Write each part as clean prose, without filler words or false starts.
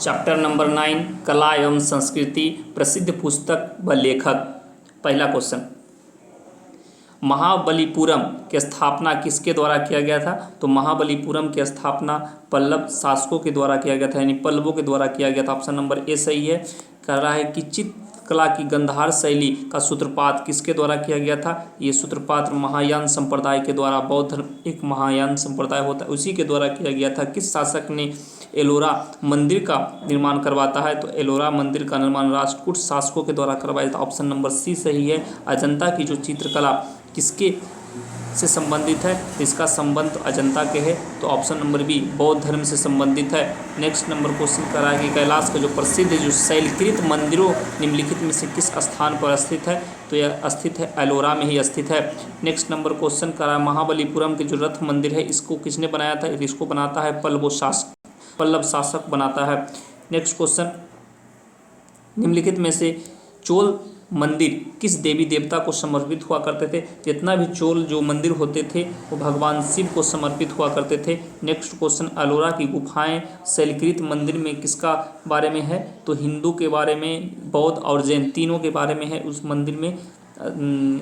Chapter number 9 कला एवं संस्कृति, प्रसिद्ध पुस्तक व लेखक। पहला क्वेश्चन, महाबलीपुरम की स्थापना किसके द्वारा किया गया था? तो महाबलीपुरम की स्थापना पल्लव शासकों के द्वारा किया गया था, यानी पल्लवों के द्वारा किया गया था। ऑप्शन नंबर ए सही है। कह रहा है कि चित्रकला की गंधार शैली का सूत्रपात किसके द्वारा किया गया था? ये सूत्रपात महायान संप्रदाय के द्वारा, बौद्ध धर्म एक महायान संप्रदाय होता है, उसी के द्वारा किया गया था। किस शासक ने एलोरा मंदिर का निर्माण करवाता है? तो एलोरा मंदिर का निर्माण राष्ट्रकूट शासकों के द्वारा करवाया था। ऑप्शन नंबर सी सही है। अजंता की जो चित्रकला किसके से संबंधित है? तो इसका संबंध अजंता के है, तो ऑप्शन नंबर बी बौद्ध धर्म से संबंधित है। नेक्स्ट नंबर क्वेश्चन कर रहा है कि कैलाश का जो प्रसिद्ध जो शैलकृत मंदिरों निम्नलिखित में से किस स्थान पर स्थित है? तो यह स्थित है एलोरा में ही स्थित है। नेक्स्ट नंबर क्वेश्चन कर रहा है महाबलीपुरम के जो रथ मंदिर है इसको किसने बनाया था? इसको बनाता है पल्लव शासक बनाता है। नेक्स्ट क्वेश्चन, निम्नलिखित में से चोल मंदिर किस देवी देवता को समर्पित हुआ करते थे? जितना भी चोल जो मंदिर होते थे वो भगवान शिव को समर्पित हुआ करते थे। नेक्स्ट क्वेश्चन, एलोरा की गुफाएं शैलकृत मंदिर में किसका बारे में है? तो हिंदू के बारे में, बौद्ध और जैन तीनों के बारे में है। उस मंदिर में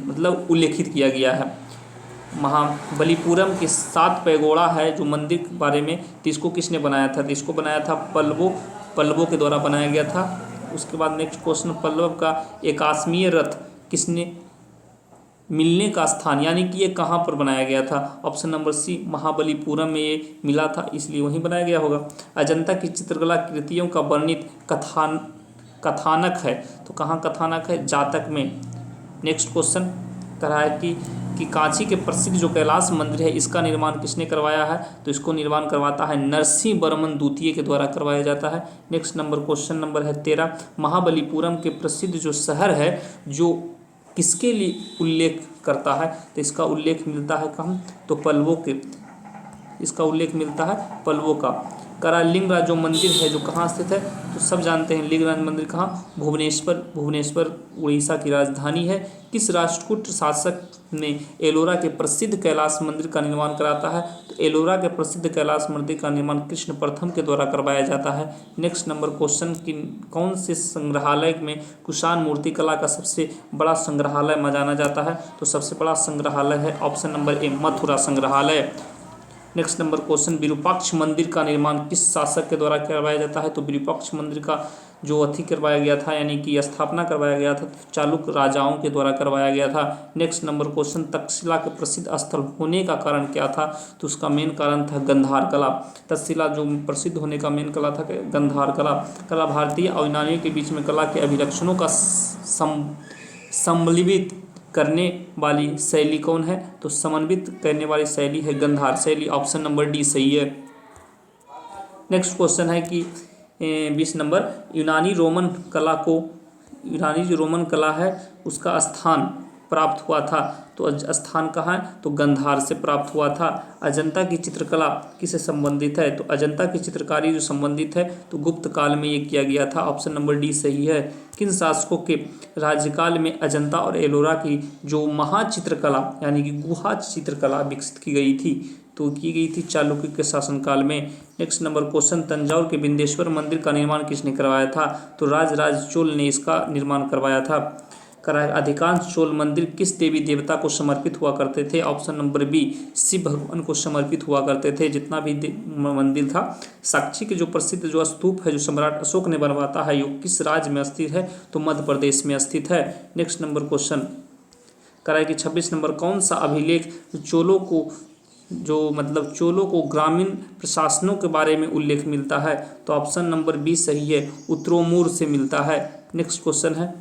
मतलब उल्लेखित किया गया है। महाबलीपुरम के 7 पैगोड़ा है जो मंदिर के बारे में, तो इसको किसने बनाया था? तो इसको बनाया था पल्लवों के द्वारा बनाया गया था। उसके बाद नेक्स्ट क्वेश्चन, पल्लव का एकाश्मीय रथ किसने मिलने का स्थान, यानी कि ये कहाँ पर बनाया गया था? ऑप्शन नंबर सी महाबलीपुरम में ये मिला था, इसलिए वहीं बनाया गया होगा। अजंता की चित्रकला कृतियों का वर्णित कथानक है, तो कहाँ कथानक है? जातक में। नेक्स्ट क्वेश्चन कह रहा है कि कांची के प्रसिद्ध जो कैलाश मंदिर है इसका निर्माण किसने करवाया है? तो इसको निर्माण करवाता है नरसिंह वर्मन द्वितीय के द्वारा करवाया जाता है। नेक्स्ट नंबर क्वेश्चन नंबर है 13, महाबलीपुरम के प्रसिद्ध जो शहर है जो किसके लिए उल्लेख करता है? तो इसका उल्लेख मिलता है कहाँ? तो पल्लवों के, इसका उल्लेख मिलता है पल्लवों का। करा लिंगराज जो मंदिर है जो कहाँ स्थित है? तो सब जानते हैं लिंगराज मंदिर कहाँ? भुवनेश्वर उड़ीसा की राजधानी है। किस राष्ट्रकूट शासक ने एलोरा के प्रसिद्ध कैलाश मंदिर का निर्माण कराता है? तो एलोरा के प्रसिद्ध कैलाश मंदिर का निर्माण कृष्ण प्रथम के द्वारा करवाया जाता है। नेक्स्ट नंबर क्वेश्चन, कि कौन से संग्रहालय में कुषाण मूर्ति कला का सबसे बड़ा संग्रहालय माना जाता है? तो सबसे बड़ा संग्रहालय है ऑप्शन नंबर ए मथुरा संग्रहालय। नेक्स्ट नंबर क्वेश्चन, विरूपाक्ष मंदिर का निर्माण किस शासक के द्वारा करवाया जाता है? तो विरूपाक्ष मंदिर का जो करवाया गया था, यानी कि स्थापना करवाया गया था, तो चालुक्य राजाओं के द्वारा करवाया गया था। नेक्स्ट नंबर क्वेश्चन, तक्षशिला के प्रसिद्ध स्थल होने का कारण क्या था? तो उसका मेन कारण था गंधार कला। तक्षशिला जो प्रसिद्ध होने का मेन कला था गंधार कला। भारतीय और यूनानियों के बीच में कला के अभिलक्षणों का सम्मिलित करने वाली शैली कौन है? तो समन्वित करने वाली शैली है गंधार शैली। ऑप्शन नंबर डी सही है। नेक्स्ट क्वेश्चन है कि 20 नंबर, यूनानी जो रोमन कला है उसका स्थान प्राप्त हुआ था, तो स्थान कहाँ है? तो गंधार से प्राप्त हुआ था। अजंता की चित्रकला किससे संबंधित है? तो अजंता की चित्रकारी जो संबंधित है तो गुप्त काल में ये किया गया था। ऑप्शन नंबर डी सही है। किन शासकों के राज्यकाल में अजंता और एलोरा की जो महाचित्रकला यानी कि गुहा चित्रकला विकसित की गई थी? तो की गई थी चालुक्य के शासनकाल में। नेक्स्ट नंबर क्वेश्चन, तंजौर के बिंदेश्वर मंदिर का निर्माण किसने करवाया था? तो राजराज चोल ने इसका निर्माण करवाया था। अधिकांश चोल मंदिर किस देवी देवता को समर्पित हुआ करते थे? ऑप्शन नंबर बी शिव भगवान को समर्पित हुआ करते थे जितना भी मंदिर था। साक्षी के जो प्रसिद्ध जो स्तूप है जो सम्राट अशोक ने बनवाता है, ये किस राज्य में स्थित है? तो मध्य प्रदेश में स्थित है। नेक्स्ट नंबर क्वेश्चन कराए कि 26 नंबर, कौन सा अभिलेख चोलों को ग्रामीण प्रशासनों के बारे में उल्लेख मिलता है? तो ऑप्शन नंबर बी सही है, उत्तरोमूर से मिलता है। नेक्स्ट क्वेश्चन है,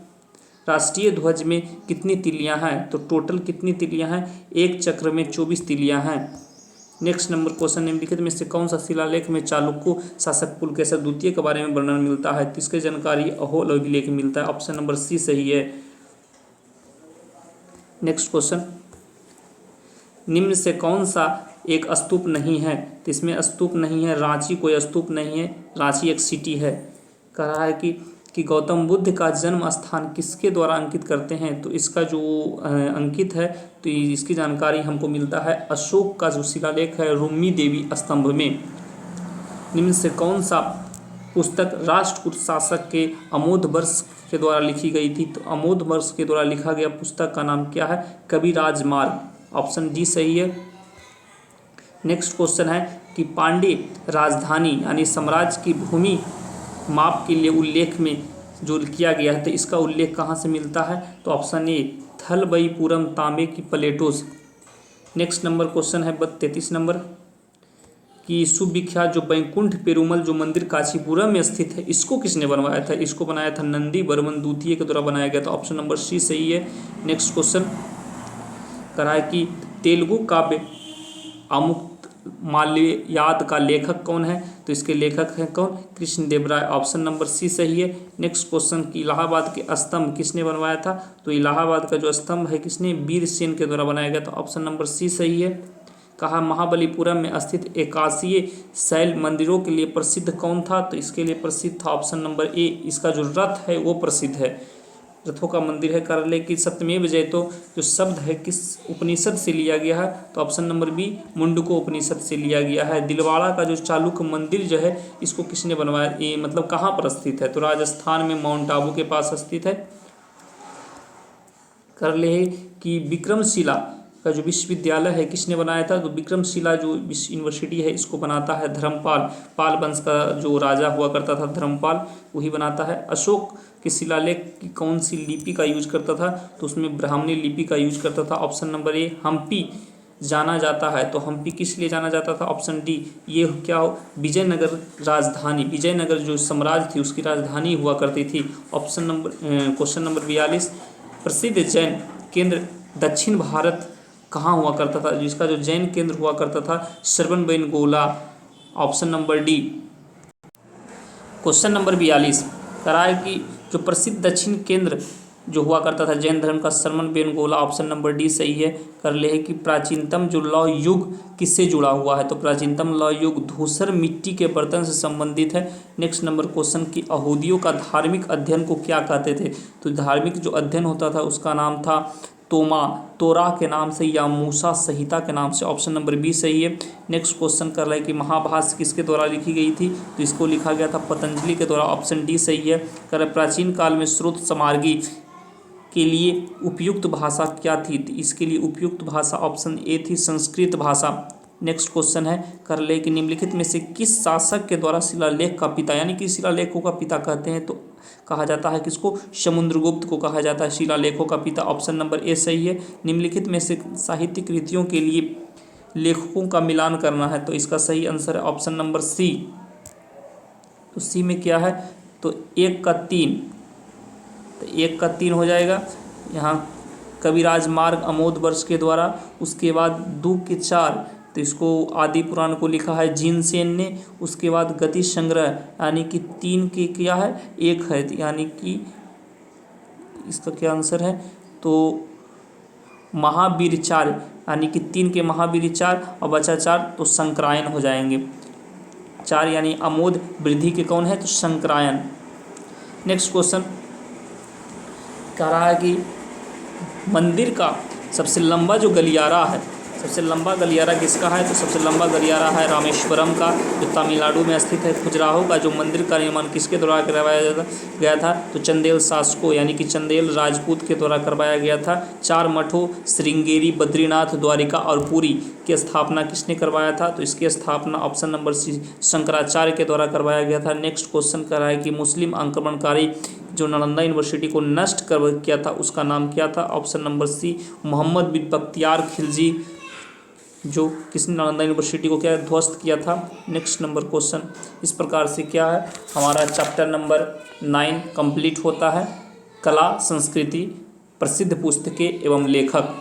राष्ट्रीय ध्वज में कितनी तिलियां हैं? तो टोटल कितनी तिलियां हैं? एक चक्र में 24 तिलियां हैं। नेक्स्ट नंबर क्वेश्चन, निम्नलिखित में से कौन सा शिलालेख में चालुक्य शासक पुलकेशर द्वितीय के बारे में वर्णन मिलता है? इसकी जानकारी अहोल अभिलेख मिलता है। ऑप्शन नंबर सी सही है। नेक्स्ट क्वेश्चन, निम्न से कौन सा एक स्तूप नहीं है? तो इसमें स्तूप नहीं है, रांची कोई स्तूप नहीं है, रांची एक सिटी है। कह रहा है कि गौतम बुद्ध का जन्म स्थान किसके द्वारा अंकित करते हैं? तो इसका जो अंकित है तो इसकी जानकारी हमको मिलता है अशोक का जो शिलालेख है रुम्मी देवी स्तंभ में। निम्न से कौन सा पुस्तक राष्ट्रकूट शासक के अमोध वर्ष के द्वारा लिखी गई थी? तो अमोध वर्ष के द्वारा लिखा गया पुस्तक का नाम क्या है? कविराज मार्ग। ऑप्शन डी सही है। नेक्स्ट क्वेश्चन है कि पांड्य राजधानी यानी साम्राज्य की भूमि माप के लिए उल्लेख में जो किया गया है तो इसका उल्लेख कहाँ से मिलता है? तो ऑप्शन ए थलबईपुरम तांबे की प्लेटों से। नेक्स्ट नंबर क्वेश्चन है 33 नंबर कि सुविख्यात जो बैकुंठ पेरुमल जो मंदिर कांचीपुरम में स्थित है इसको किसने बनवाया था? इसको बनाया था नंदी वर्मन द्वितीय के द्वारा बनाया गया था। ऑप्शन नंबर सी सही है। नेक्स्ट क्वेश्चन करा है कि तेलुगु काव्य अमुक्त माल्यद का लेखक कौन है? तो इसके लेखक हैं कौन? कृष्णदेवराय। ऑप्शन नंबर सी सही है। नेक्स्ट क्वेश्चन कि इलाहाबाद के स्तंभ किसने बनवाया था? तो इलाहाबाद का जो स्तंभ है किसने? वीरसेन के द्वारा बनाया गया था। ऑप्शन नंबर सी सही है। कहा महाबलीपुरम में स्थित एकासीय शैल मंदिरों के लिए प्रसिद्ध कौन था? तो इसके लिए प्रसिद्ध था ऑप्शन नंबर ए, इसका जो रथ है वो प्रसिद्ध है, रथों का मंदिर है। कार्यालय की सत्यमेव जयतो जो शब्द है किस उपनिषद से लिया गया है? तो ऑप्शन नंबर बी मुंडको उपनिषद से लिया गया है। दिलवाड़ा का जो चालुक्य मंदिर जो है इसको किसने बनवाया? ये मतलब कहाँ पर स्थित है? तो राजस्थान में माउंट आबू के पास स्थित है। कर ले कि विक्रमशिला का जो विश्वविद्यालय है किसने बनाया था? तो विक्रमशिला जो यूनिवर्सिटी है इसको बनाता है धर्मपाल। पाल वंश का जो राजा हुआ करता था धर्मपाल, वही बनाता है। अशोक के शिलालेख की कौन सी लिपि का यूज करता था? तो उसमें ब्राह्मणी लिपि का यूज करता था। ऑप्शन नंबर ए हम्पी जाना जाता है। तो हम्पी किस लिए जाना जाता था? ऑप्शन डी ये क्या हो? विजयनगर राजधानी, विजयनगर जो साम्राज्य थी उसकी राजधानी हुआ करती थी। ऑप्शन नंबर क्वेश्चन नंबर 42 प्रसिद्ध जैन केंद्र दक्षिण भारत कहाँ हुआ करता था? जिसका जो जैन केंद्र हुआ करता था Shravanabelagola. Option number D. Question number 42 करा है कि जो प्रसिद्ध दक्षिण केंद्र जो हुआ करता था जैन धर्म का श्रवणबेलगोला। ऑप्शन नंबर डी सही है। कर ले है कि प्राचीनतम जो लौह युग किससे जुड़ा हुआ है? तो प्राचीनतम लौह युग धूसर मिट्टी के बर्तन से संबंधित है। नेक्स्ट नंबर क्वेश्चन कि यहूदियों का धार्मिक अध्ययन को क्या कहते थे? तो धार्मिक जो अध्ययन होता था उसका नाम था तोमा, तोरा के नाम से या मूसा संहिता के नाम से। ऑप्शन नंबर बी सही है। नेक्स्ट क्वेश्चन कर रहा है कि महाभाष्य किसके द्वारा लिखी गई थी? तो इसको लिखा गया था पतंजलि के द्वारा। ऑप्शन डी सही है। कर रहा है प्राचीन काल में स्रोत समार्गी के लिए उपयुक्त भाषा क्या थी? तो इसके लिए उपयुक्त भाषा ऑप्शन ए थी संस्कृत भाषा। नेक्स्ट क्वेश्चन है कर ले कि निम्नलिखित में से किस शासक के द्वारा शिलालेख का पिता, यानी कि शिलालेखों का पिता कहते हैं तो कहा जाता है किसको? समुद्रगुप्त को कहा जाता है शिलालेखों का पिता। ऑप्शन नंबर ए सही है। निम्नलिखित में से साहित्यिक कृतियों के लिए लेखकों का मिलान करना है तो इसका सही आंसर है ऑप्शन नंबर सी। तो सी में क्या है? तो 1 का 3, तो 1 का 3 हो जाएगा यहाँ कविराज मार्ग अमोद वर्ष के द्वारा। उसके बाद 2 के 4 तो इसको आदि पुराण को लिखा है जीनसेन ने। उसके बाद गति संग्रह यानी कि 3 के क्या है? 1 है, यानी कि इसका क्या आंसर है? तो महावीरचार्य यानी कि 3 के महावीरचार्य और बचा 4 तो शंकरायन हो जाएंगे। 4 यानी अमोद वृद्धि के कौन है? तो शंकरायन। नेक्स्ट क्वेश्चन कह रहा है कि मंदिर का सबसे लंबा जो गलियारा है, सबसे लंबा गलियारा किसका है? तो सबसे लंबा गलियारा है रामेश्वरम का जो तमिलनाडु में स्थित है। खजुराहो का जो मंदिर का निर्माण किसके द्वारा करवाया गया था? तो चंदेल शासकों यानी कि चंदेल राजपूत के द्वारा करवाया गया था। 4 मठों श्रृंगेरी, बद्रीनाथ, द्वारिका और पुरी की स्थापना किसने करवाया था? तो इसकी स्थापना ऑप्शन नंबर सी शंकराचार्य के द्वारा करवाया गया था। नेक्स्ट क्वेश्चन कर रहा है कि मुस्लिम आक्रमणकारी जो नालंदा यूनिवर्सिटी को नष्ट कर किया था उसका नाम क्या था? ऑप्शन नंबर सी मोहम्मद बिन बख्तियार खिलजी, जो किसने नालंदा यूनिवर्सिटी को क्या ध्वस्त किया था। नेक्स्ट नंबर क्वेश्चन इस प्रकार से क्या है हमारा चैप्टर नंबर 9 कंप्लीट होता है। कला संस्कृति प्रसिद्ध पुस्तकें एवं लेखक।